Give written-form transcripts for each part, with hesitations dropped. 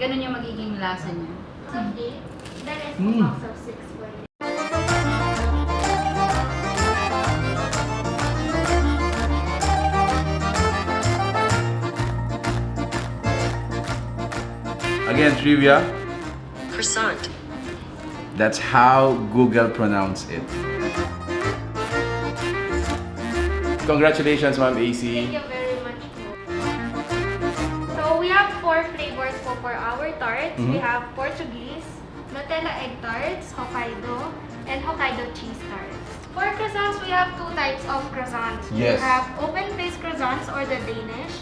ganun yung magiging lasa niya. Okay. The rest box of 6 for you. Again, trivia. Croissant. That's how Google pronounce it. Congratulations, Ma'am AC. Thank you very much po. So we have 4 flavors po for our tarts. We have Portuguese, Nutella egg tarts, Hokkaido, and Hokkaido cheese tarts. For croissants, we have 2 types of croissants. Yes. We have open-faced croissants or the Danish,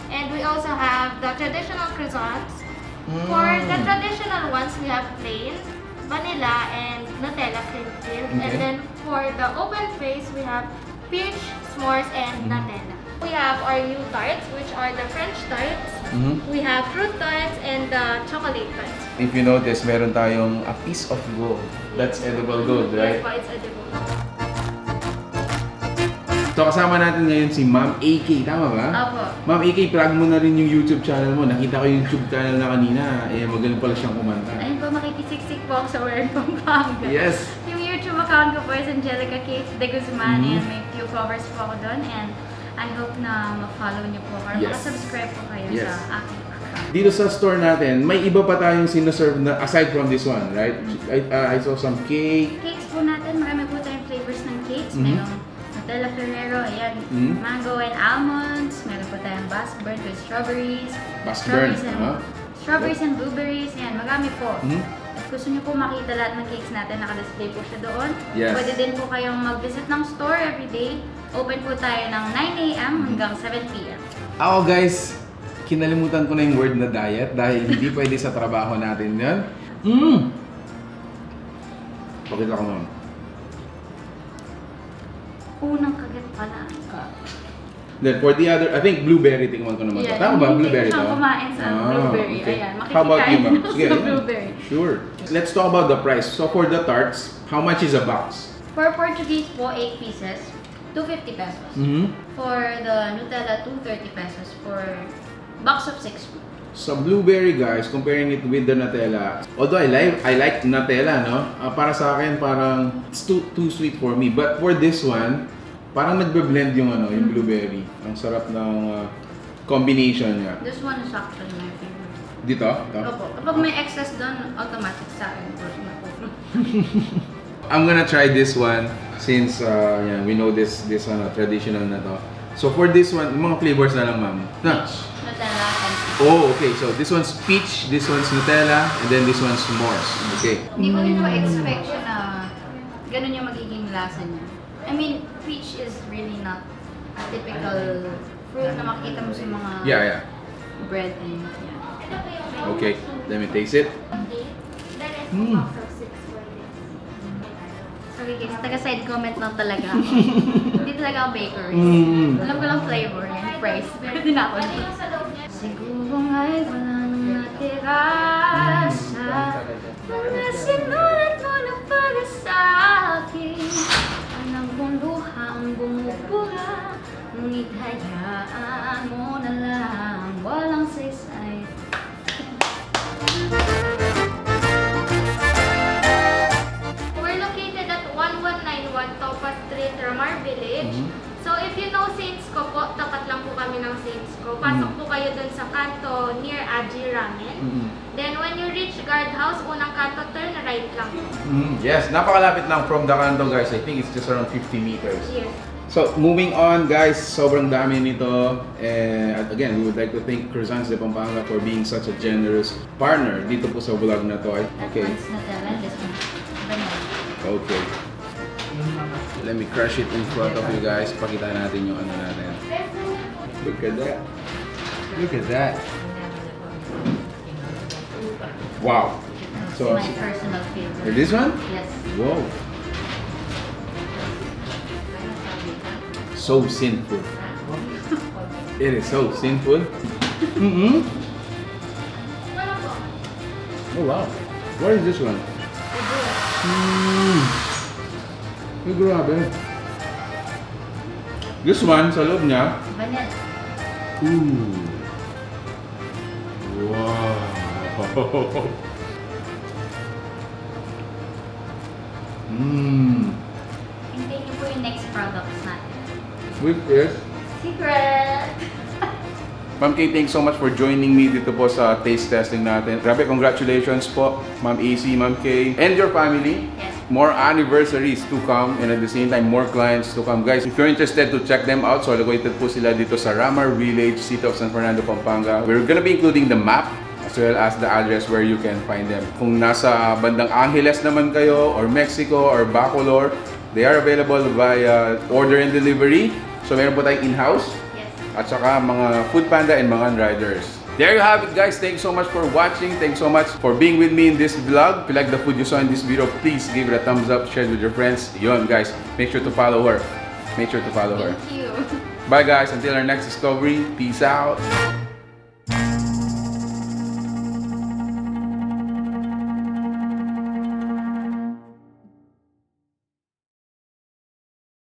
and we also have the traditional croissants. For the traditional ones, we have plain, vanilla, and Nutella cream filled. Okay. And then for the open face, we have peach, s'mores, and Nutella. We have our new tarts, which are the French tarts. We have fruit tarts and the chocolate tarts. If you notice, meron tayong a piece of gold. That's edible gold, right? Yes, po, it's edible. So kasama natin ngayon si Ma'am AK, tama ba? Opo. Ma'am AK, plug mo na rin yung YouTube channel mo. Nakita ko yung YouTube channel na kanina. Eh, magaling pala siyang kumanta. Ayun po, makikisiksik po ako sa Croissants De Pampanga. Yes! Yung YouTube account ko po is Angelica Cakes de Guzman and may few covers po ako doon and I hope na ma-follow niyo po or Yes. makasubscribe po kayo Yes. sa aking account. Dito sa store natin, may iba pa tayong sinaserve na aside from this one, right? I saw some cake. Cakes po natin, marami po tayong flavors ng cakes. Merong Nutella Ferrero, ayan, mango and almonds. Meron po tayong bass burnt with strawberries. Bass-burnt, Strawberries and blueberries, ayan, marami po. Mhm. At gusto niyo po makita lahat ng cakes natin, naka-display po siya doon. Yes. Pwede din po kayong mag-visit ng store every day. Open po tayo ng 9 a.m. hanggang 7 p.m. Ako guys, kinalimutan ko na yung word na diet dahil hindi pwede sa trabaho natin yan. Pakita ko naman. Unang kagat pala. Then for the other, I think blueberry, tingnan ko naman. Yeah, Tama ba? hindi Blueberry ko to? kumain sa blueberry. okay. Ayan, How about you, ma'am? makikikain Sige, sa yeah. blueberry. Sure. Let's talk about the price. So for the tarts, how much is a box? For Portuguese po, 8 pieces, 250 pesos. For the Nutella, 230 pesos. For box of 6 po. Sa blueberry guys, comparing it with the Nutella, although I like Nutella, no? Para sa akin parang it's too sweet for me. But for this one, parang nagbe-blend yung yung blueberry. Ang sarap ng combination niya. This one is actually my favorite. Dito? Opo. Kapag may excess doon, automatic sa akin. I'm gonna try this one since yeah, we know this traditional na to. So for this one, yung mga flavors na lang, ma'am. Nutella and Oh, okay. So this one's peach, this one's Nutella, and then this one's s'mores. Okay. Hindi ko rin po expect siya na ganun yung magiging lasa niya. I mean, peach is really not a typical fruit na makikita mo sa mga Yeah. bread and yeah. Okay. Let me taste it. Okay. The rest box of 6 for you. Sorry guys, taga-side comment lang talaga ako. Hindi talaga ako bakery. Alam ko lang flavor and price. Pero din ako. Siguro nga'y walang natira sa mga sinulat mo na para sa akin. Alam kong luhang bumubura, ngunit hayaan mo na lang, walang saysay. We're located at 1191 Topaz Street, Ramar Village. So if you know Saints ko po, tapat lang po kami ng Saints ko. Pasok po kayo dun sa kanto near Aji Ramen. Then when you reach guardhouse, unang kanto, turn right lang po. Yes, napakalapit lang from the kanto, guys. I think it's just around 50 meters. Yes. So, moving on, guys, sobrang dami nito. And again, we would like to thank Croissants De Pampanga for being such a generous partner dito po sa vlog na to. Okay. That one's Nutella, this one's vanilla. Okay. Let me crush it in front of you guys. Pakita natin yung ano natin. Look at that. Look at that. Wow. So, My personal favorite. this one? Yes. Whoa. So sinful. It is so sinful. Oh wow. What is this one? Ay, grabe. This one, sa loob niya. Vanilla. Ooh. Wow. Hintayin niyo po yung next products natin. With this. Secret! Ma'am Kay, thanks so much for joining me dito po sa taste testing natin. Grabe, congratulations po, Ma'am AC, Ma'am Kay, and your family. Yes. More anniversaries to come and at the same time, more clients to come. Guys, if you're interested to check them out, so located po sila dito sa Ramar Village, City of San Fernando, Pampanga. We're gonna be including the map as well as the address where you can find them. Kung nasa bandang Angeles naman kayo, or Mexico, or Bacolor, they are available via order and delivery. So meron po tayong in-house. Yes. At saka mga food panda and mga riders. There you have it, guys. Thanks so much for watching. Thanks so much for being with me in this vlog. If you like the food you saw in this video, please give it a thumbs up, share it with your friends. Yon, guys, make sure to follow her. Make sure to follow her. Thank you. Bye, guys. Until our next discovery. Peace out.